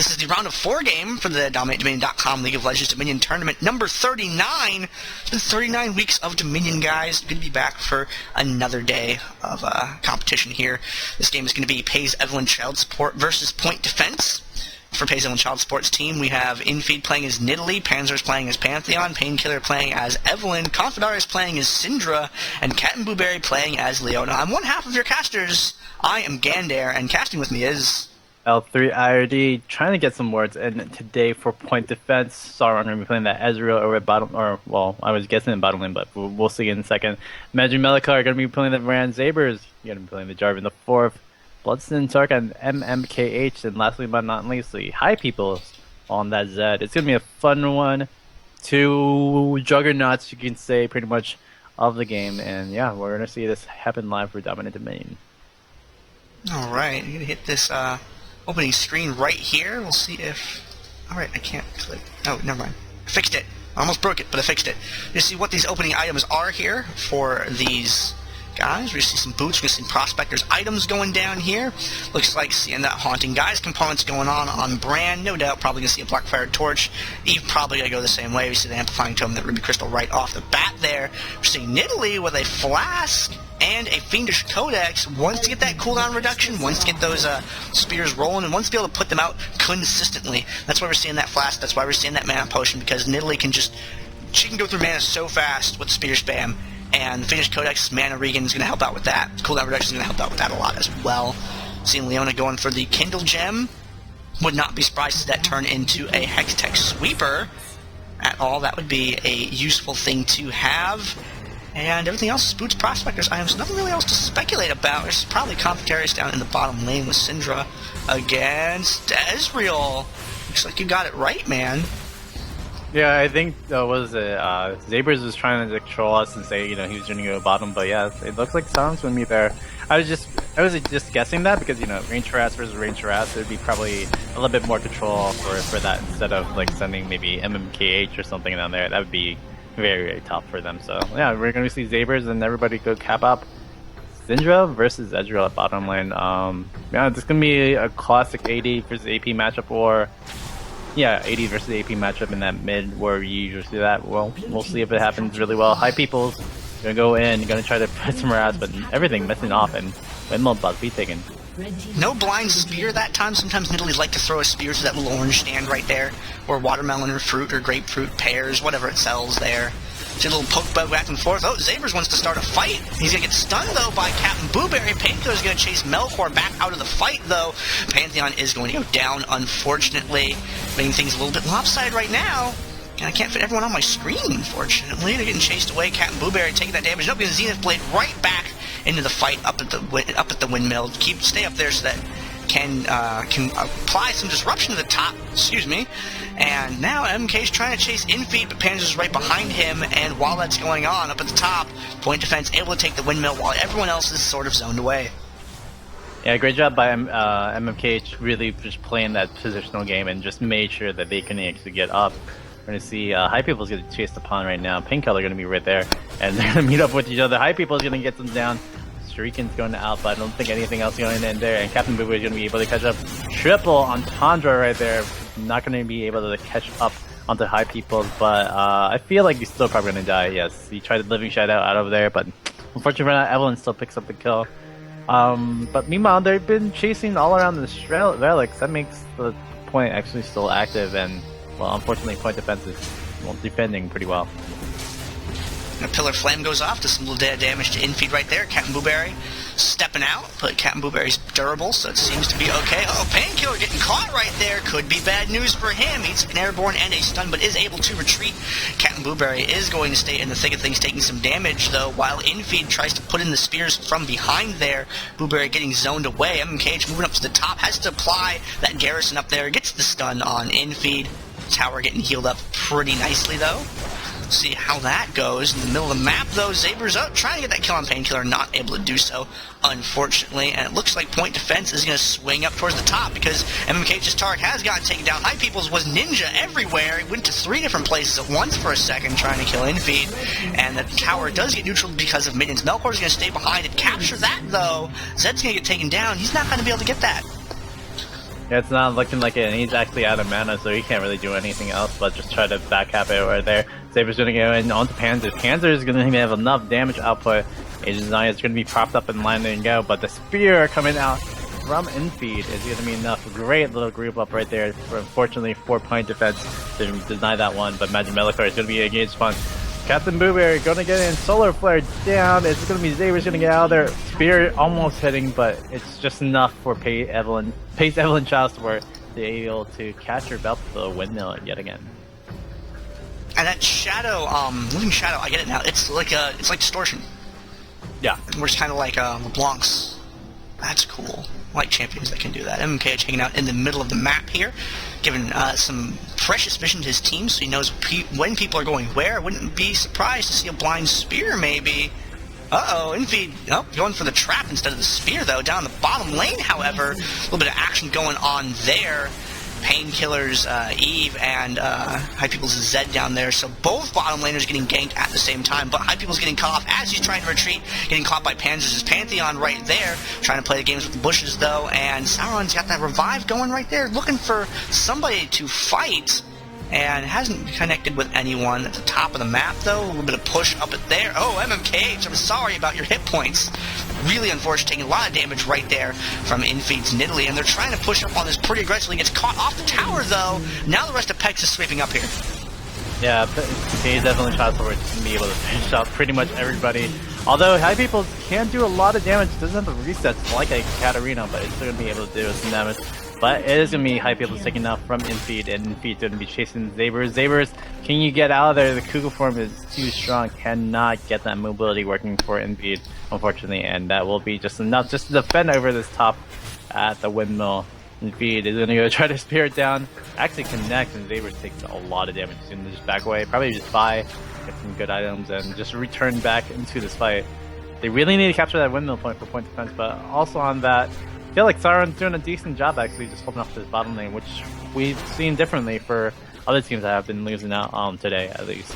This is the round of 4 game for the DominateDominion.com League of Legends Dominion Tournament number 39. It's been 39 weeks of Dominion, guys. Good to be back for another day of competition here. This game is going to be PECS Evelynn Child Support versus Point Defense. For PECS Evelynn Child Support's team, we have inFe playing as Nidalee, Panzerzs playing as Pantheon, Painkillar playing as Evelynn, konfetarius playing as Syndra, and CaptnBuwberry playing as Leona. I'm one half of your casters. I am Gandair, and casting with me is L3 IRD, trying to get some words in today for Point Defense. Sauron going to be playing that Ezreal over at bottom, or, well, I was guessing in bottom lane, but we'll see in a second. MagiMelkor going to be playing the ZaberZ. Going to be playing the Jarvan the 4th. Bloodstone, Taric, and MMKH. And lastly but not least, the hipeoples on that Z. It's going to be a fun one. 2 juggernauts, you can say, pretty much, of the game. And yeah, we're going to see this happen live for DominateDominion. Alright, I'm going to hit this opening screen right here. We'll see if... Alright, I can't click. Oh, never mind. I fixed it. I almost broke it, but I fixed it. You see what these opening items are here for these guys. We're going to see some boots. We're going to see prospectors items going down here. Looks like seeing that Haunting Guys components going on Brand. No doubt probably going to see a Blackfire Torch. Eve probably going to go the same way. We see the Amplifying Tome, that Ruby Crystal right off the bat there. We're seeing Nidalee with a Flask and a Fiendish Codex, wants to get that cooldown reduction, wants to get those spears rolling, and wants to be able to put them out consistently. That's why we're seeing that Flask, that's why we're seeing that mana potion, because Nidalee can just, she can go through mana so fast with spear spam, and the Fiendish Codex mana regen is going to help out with that. Cooldown reduction is going to help out with that a lot as well. Seeing Leona going for the Kindle Gem, would not be surprised to see that turn into a Hextech Sweeper at all. That would be a useful thing to have. And everything else is boots, prospectors, items. Nothing really else to speculate about. There's probably konfetarius down in the bottom lane with Syndra against Ezreal. Looks like you got it right, man. Yeah, I think, what was it, ZaberZ was trying to troll us and say, you know, he was going to go bottom, but yeah, it looks like Sauron's going to be there. I was just guessing that because, you know, range harass versus range harass, it would be probably a little bit more control for that instead of, like, sending maybe MMKH or something down there. That would be very, very tough for them. So yeah, we're going to see ZaberZ and everybody go cap up. Syndra versus Ezreal at bottom lane. Yeah, this is going to be a classic AD versus AP matchup, or yeah, AD versus AP matchup in that mid where you usually see that. Well, we'll see if it happens really well. hipeoples going to go in, going to try to put some harass, but everything missing off, and windmill about to be taken. No blind spear that time. Sometimes Nidalee like to throw a spear to that little orange stand right there, or watermelon or fruit or grapefruit, pears, whatever it sells there. See a little poke bug back and forth. Oh, ZaberZ wants to start a fight. He's going to get stunned, though, by CaptnBuwberry. Painkillar is going to chase Melkor back out of the fight, though. Pantheon is going to go down, unfortunately, making things a little bit lopsided right now. And I can't fit everyone on my screen, unfortunately. They're getting chased away. CaptnBuwberry taking that damage. Nope, getting Zenith Blade right back into the fight up at the windmill. Stay up there so that can apply some disruption to the top. Excuse me. And now MMK's trying to chase inFe, but Panzerzs is right behind him. And while that's going on, up at the top, Point Defense able to take the windmill while everyone else is sort of zoned away. Yeah, great job by MMKH, really just playing that positional game and just made sure that they can actually get up. We're going to see hipeoples getting chased upon right now. Painkillar going to be right there, and they're going to meet up with each other. hipeoples going to get them down. Shuriken's going out, but I don't think anything else going in there. And CaptnBuwberry is going to be able to catch up. Triple on Tundra right there. Not going to be able to catch up onto hipeoples, but I feel like he's still probably going to die. Yes, he tried the Living Shadow out of there, but unfortunately, Evelynn still picks up the kill. But meanwhile, they've been chasing all around the relics. That makes the point actually still active, and well, unfortunately, Point Defense is defending pretty well. And a Pillar Flame goes off, does some little damage to inFe right there. CaptnBuwberry stepping out, but CaptnBuwberry's durable, so it seems to be okay. Oh, Painkillar getting caught right there. Could be bad news for him. He's an airborne and a stun, but is able to retreat. CaptnBuwberry is going to stay in the thick of things, taking some damage, though, while inFe tries to put in the spears from behind there. Buwberry getting zoned away. MMKH moving up to the top, has to apply that Garrison up there, gets the stun on inFe. Tower getting healed up pretty nicely, though. See how that goes. In the middle of the map, though, ZaberZ up, trying to get that kill on Painkillar, not able to do so, unfortunately. And it looks like Point Defense is going to swing up towards the top because MMKH's Taric has gotten taken down. hipeoples was ninja everywhere. He went to 3 different places at once for a second trying to kill inFe. And the tower does get neutral because of minions. Melkor is going to stay behind and capture that, though. Zed's going to get taken down. He's not going to be able to get that. Yeah, it's not looking like it, and he's actually out of mana, so he can't really do anything else but just try to backcap it right there. ZaberZ gonna go in onto Panzerzs. Panzerzs is gonna have enough damage output. Agent Zion is gonna be propped up and line and go, but the spear coming out from inFe is gonna be enough. Great little group up right there. Unfortunately, 4-point defense to deny that one, but MagiMelkor is gonna be engaged fun. CaptnBuwberry gonna get in, solar flare down. It's gonna be ZaberZ gonna get out of there. Spear almost hitting, but it's just enough for Evelynn Childstore to be able to catch her belt to the windmill yet again. And that shadow, living shadow, I get it now. It's like distortion. Yeah, We're just kind of like LeBlanc's. That's cool. I like champions that can do that. MMKH hanging out in the middle of the map here, giving some precious vision to his team, so he knows when people are going where. I wouldn't be surprised to see a blind spear, maybe. Uh-oh, inFe going for the trap instead of the spear, though. Down the bottom lane, hipeoples, a little bit of action going on there. Painkillar's Eve and hipeoples' Z down there, so both bottom laners getting ganked at the same time, but hipeoples getting caught off as he's trying to retreat, getting caught by Panzerzs' Pantheon right there, trying to play the games with the bushes though, and Sauron's got that revive going right there, looking for somebody to fight, and hasn't connected with anyone at the top of the map though. A little bit of push up it there. Oh, MMKH, I'm sorry about your hit points. Really unfortunate, taking a lot of damage right there from inFe's Nidalee, and they're trying to push up on this pretty aggressively. Gets caught off the tower though. Now the rest of PECS is sweeping up here. Yeah, he definitely tries forward to be able to finish out pretty much everybody. Although hipeoples can do a lot of damage, doesn't have the resets like a Katarina, but it's still going to be able to do some damage. But it is going to be hipeoples taking out from inFe, and inFe going to be chasing ZaberZ. ZaberZ, can you get out of there? The Kugel form is too strong, cannot get that mobility working for inFe, unfortunately, and that will be just enough just to defend over this top at the windmill. inFe is going to go try to spear it down, actually connect, and ZaberZ takes a lot of damage. He's going to just back away, probably just buy, get some good items, and just return back into this fight. They really need to capture that windmill point for point defense, but also on that, I feel like Sauron's doing a decent job actually just holding off this bottom lane, which we've seen differently for other teams that have been losing out today at least.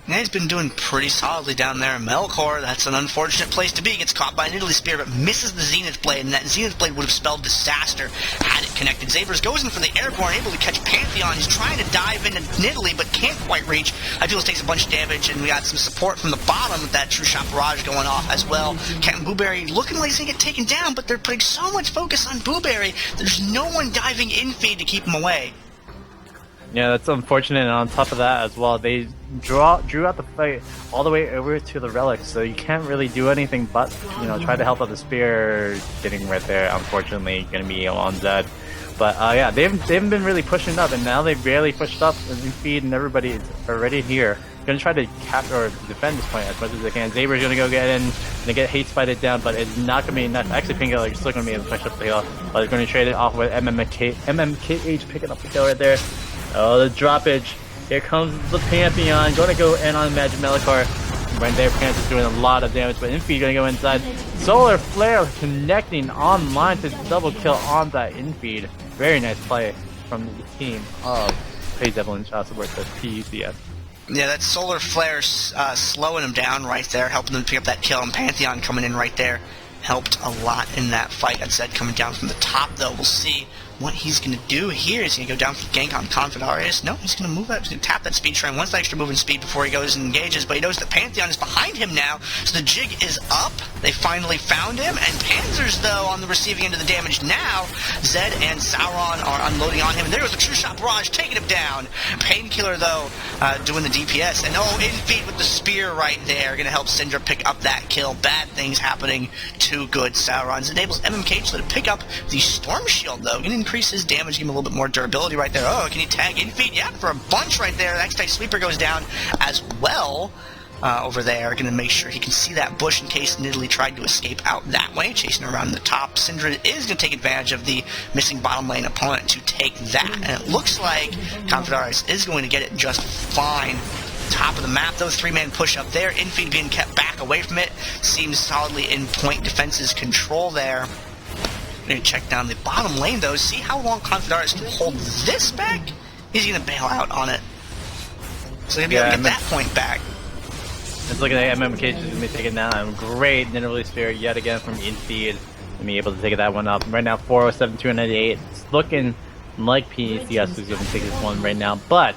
Yeah, he's been doing pretty solidly down there in Melkor. That's an unfortunate place to be. Gets caught by Nidalee Spear, but misses the Zenith Blade, and that Zenith Blade would have spelled disaster had it connected. ZaberZ goes in for the airborne, able to catch Pantheon. He's trying to dive into Nidalee, but can't quite reach. hipeoples takes a bunch of damage, and we got some support from the bottom with that True Shot Barrage going off as well. CaptnBuwberry looking like he's going to get taken down, but they're putting so much focus on Buwberry. There's no one diving in feed to keep him away. Yeah, that's unfortunate, and on top of that as well, they drew out the fight all the way over to the relics, so you can't really do anything but, try to help out the spear getting right there. Unfortunately, going to be on Zed. But yeah, they haven't been really pushing up, and now they've barely pushed up, and inFe and everybody is already here. Going to try to capture or defend this point as much as they can. ZaberZ going to go get in, they get hate spited down, but it's not going to be enough. Actually, Painkillar is still going to be able to push up the hill, but they're going to trade it off with MMKH picking up the kill right there. Oh, the droppage. Here comes the Pantheon. Going to go in on MagiMelkor. Right there, Pantheon's doing a lot of damage, but inFe going to go inside. Solar Flare connecting online to double kill on that inFe. Very nice play from the team of Evelynn with the PECS. Yeah, that Solar Flare slowing him down right there, helping them pick up that kill, and Pantheon coming in right there helped a lot in that fight. That Zed coming down from the top, though. We'll see what he's going to do here. Is he going to go down for the gank on konfetarius? No, he's going to move up. He's going to tap that speed shrine. Wants that extra movement speed before he goes and engages, but he knows that Pantheon is behind him now, so the jig is up. They finally found him, and Panzerzs, though, on the receiving end of the damage now. Zed and Sauron are unloading on him, and there goes the True Shot Barrage, taking him down. Painkillar, though, doing the DPS, and inFe with the spear right there, going to help Syndra pick up that kill. Bad things happening to good Sauron's. Enables MMKH to pick up the Storm Shield, though. Going to increase his damage, give him a little bit more durability right there. Oh, can he tag inFe? Yeah, for a bunch right there. The X-Type Sweeper goes down as well. Over there, going to make sure he can see that bush in case Nidalee tried to escape out that way, chasing around the top. Syndra is going to take advantage of the missing bottom lane opponent to take that, and it looks like konfetarius is going to get it just fine. Top of the map, though, 3-man push up there. inFe being kept back away from it. Seems solidly in point defense's control there. Going to check down the bottom lane, though. See how long konfetarius can hold this back? He's going to bail out on it. So he'll be able to get that point back. Let's look at the MMKH is going to be taken down. Great Nidalee Spear yet again from inFe. and be able to take that one up. Right now, 407, 298. It's looking like PECS is going to take this one right now, but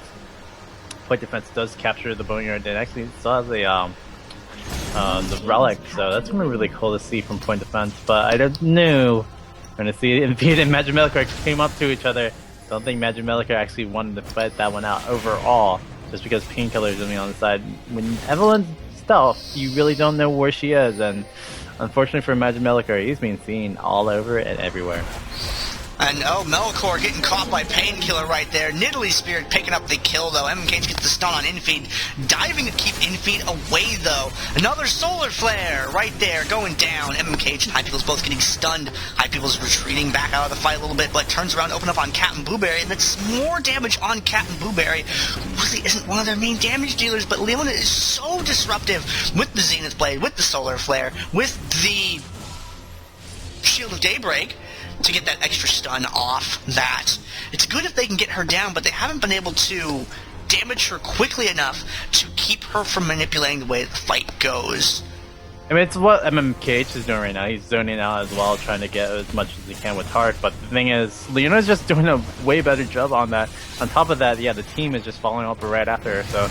point defense does capture the Boneyard and actually still has the relic, so that's going to be really cool to see from point defense. But I don't know. We're going to see inFe and MagiMelkor came up to each other. Don't think MagiMelkor actually wanted to fight that one out overall, just because Painkillar is going to be on the side. When Evelynn's stealth, you really don't know where she is, and unfortunately for MagiMelkor, he's being seen all over and everywhere. And oh, Melkor getting caught by Painkillar right there. Nidalee Spirit picking up the kill though. MMKH gets the stun on inFe. Diving to keep inFe away though. Another solar flare right there going down. MMKH and hipeoples both getting stunned. hipeoples retreating back out of the fight a little bit, but turns around to open up on CaptnBuwberry, and that's more damage on CaptnBuwberry. Really isn't one of their main damage dealers, but Leona is so disruptive with the Zenith Blade, with the solar flare, with the Shield of Daybreak, to get that extra stun off that. It's good if they can get her down, but they haven't been able to damage her quickly enough to keep her from manipulating the way the fight goes. I mean, it's what MMKH is doing right now. He's zoning out as well, trying to get as much as he can with Taric, but the thing is, Leona's just doing a way better job on that. On top of that, yeah, the team is just following up right after her, so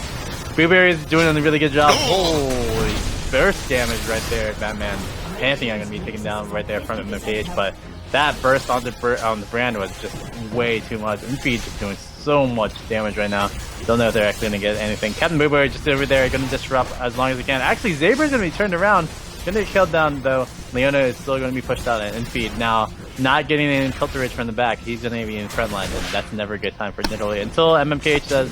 Buwberry is doing a really good job. Holy burst damage right there, Batman. Pantheon going to be taken down right there from MMKH, but that burst on the brand was just way too much. inFe just doing so much damage right now. Don't know if they're actually going to get anything. CaptnBuwberry just over there, going to disrupt as long as he can. Actually, ZaberZ going to be turned around. Going to get killed down, though. Leona is still going to be pushed out, and inFe now not getting any Pilterage from the back. He's going to be in front line, and that's never a good time for Nidalee until MMKH says,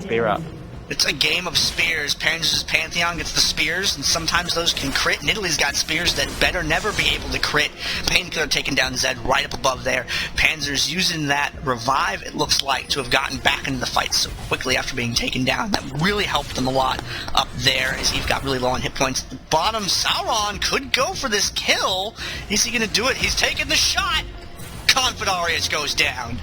spear up. It's a game of spears. Panzerzs' Pantheon gets the spears, and sometimes those can crit. Nidalee's got spears that better never be able to crit. Painkillar taking down Zed right up above there. Panzerzs using that revive, it looks like, to have gotten back into the fight so quickly after being taken down. That really helped them a lot up there, as Eve got really low on hit points. At the bottom, Sauron could go for this kill. Is he going to do it? He's taking the shot. Konfetarius goes down.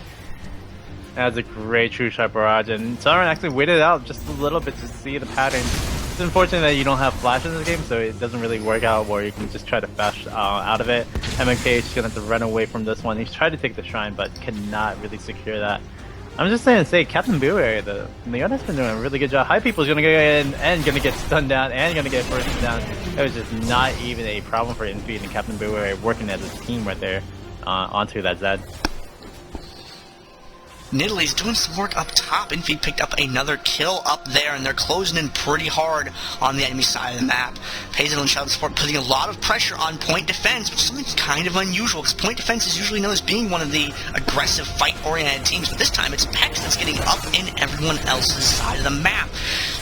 That's a great true shot barrage, and Sauron actually waited out just a little bit to see the pattern. It's unfortunate that you don't have flash in this game, so it doesn't really work out where you can just try to flash out of it. MMKH is going to have to run away from this one. He's tried to take the shrine, but cannot really secure that. I'm just saying to say, CaptnBuwberry, the Leona's been doing a really good job. hipeoples going to go in and going to get stunned down and going to get bursted down. It was just not even a problem for inFe and CaptnBuwberry working as a team right there onto that Zed. Nidalee's doing some work up top. inFe picked up another kill up there, and they're closing in pretty hard on the enemy side of the map. Hazel and Shadow Support putting a lot of pressure on point defense, which is something kind of unusual, because point defense is usually known as being one of the aggressive, fight-oriented teams, but this time it's PECS that's getting up in everyone else's side of the map.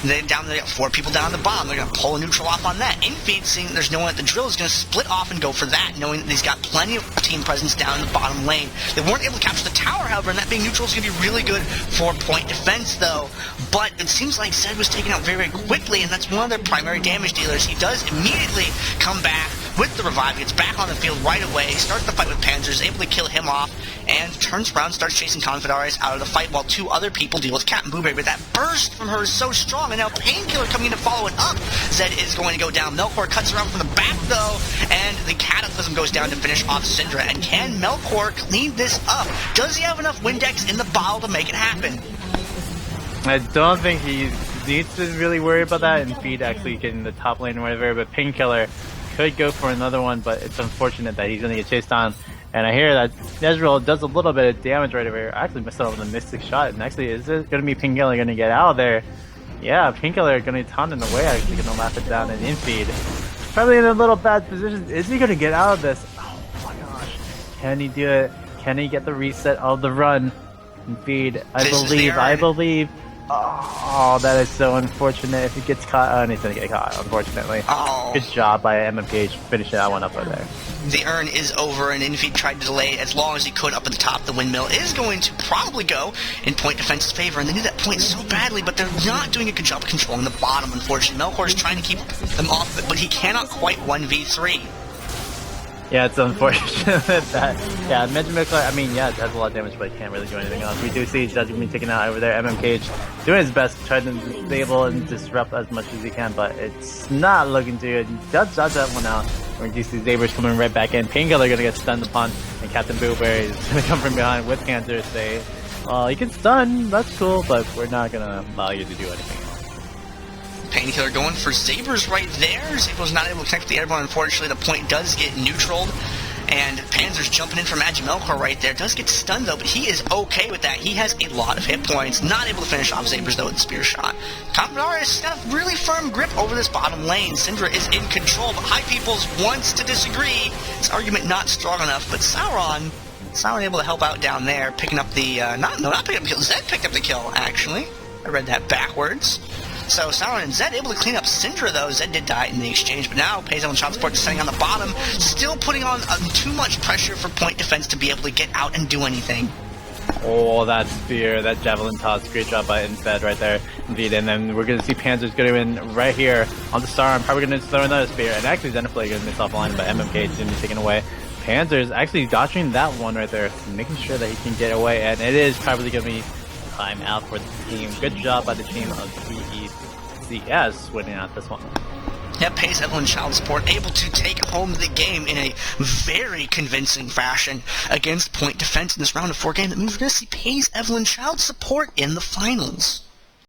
They got 4 people down the bottom. They're going to pull a neutral off on that. inFe, seeing there's no one at the drill, is going to split off and go for that, knowing that he's got plenty of team presence down in the bottom lane. They weren't able to capture the tower, however, and that being neutral is going to be really good for point defense, though. But it seems like Zed was taken out very, very quickly, and that's one of their primary damage dealers. He does immediately come back with the revive, gets back on the field right away, starts the fight with Panzerzs, able to kill him off, and turns around, starts chasing konfetarius out of the fight while 2 other people deal with CaptnBuwberry. But that burst from her is so strong, and now Painkillar coming in to follow it up. Zed is going to go down. Melkor cuts around from the back, though, and the Cataclysm goes down to finish off Syndra. And can Melkor clean this up? Does he have enough Windex in the bottle to make it happen? I don't think he needs to really worry about that, and Feed actually getting the top lane or whatever, but Painkillar could go for another one, but it's unfortunate that he's going to get chased on. And I hear that Ezreal does a little bit of damage right over here. I actually missed out on the Mystic shot, and actually, is it going to be Painkillar going to get out of there? Yeah, Painkillar going to be taunted away, actually going to laugh it down and inFeed. Probably in a little bad position. Is he going to get out of this? Oh my gosh. Can he do it? Can he get the reset of the run? inFeed, I believe. Oh, that is so unfortunate. If he gets caught, and he's going to get caught, unfortunately. Oh. Good job by MMKH finishing that one up over there. The urn is over, and inFe tried to delay as long as he could up at the top. The windmill is going to probably go in point defense's favor, and they need that point so badly, but they're not doing a good job of controlling the bottom, unfortunately. Melkor is trying to keep them off of it, but he cannot quite 1v3. Yeah, it's unfortunate that, yeah, MagiMelkor, I mean, yeah, it has a lot of damage, but he can't really do anything else. We do see Judge being taken out over there. MMKH doing his best, trying to disable and disrupt as much as he can, but it's not looking too good. He does dodge that one out. We're going to see ZaberZ coming right back in. Painkillar going to get stunned upon, and CaptnBuwberry is going to come from behind with Panzerzs say, you can stun, that's cool, but we're not going to allow you to do anything else. Painkillar going for ZaberZ right there. ZaberZ not able to connect with the airborne. Unfortunately, the point does get neutraled. And Panzerzs jumping in for MagiMelkor right there. Does get stunned though, but he is okay with that. He has a lot of hit points. Not able to finish off ZaberZ though with the spear shot. konfetarius got a really firm grip over this bottom lane. Syndra is in control, but hipeoples wants to disagree. His argument not strong enough, but Sauron able to help out down there, picking up the, not picking up the kill. Zed picked up the kill, actually. I read that backwards. So Sauron and Zed able to clean up Syndra though. Zed did die in the exchange, but now PECS Evelynn child support descending on the bottom, still putting on too much pressure for point defense to be able to get out and do anything. Oh, that spear, that javelin toss, great job by inFe right there, indeed. And then we're going to see Panzerzs going in right here on the Sauron, probably going to throw another spear, and actually Zenflay going to miss offline, but MMKH is going to be taken away. Panzerzs actually dodging that one right there, making sure that he can get away, and it is probably going to be time out for the team. Good job by the team of PECS winning out this one. Yeah, PECS Evelynn child support able to take home the game in a very convincing fashion against point defense in this round of 4 game. That means we're going to see PECS Evelynn child support in the finals.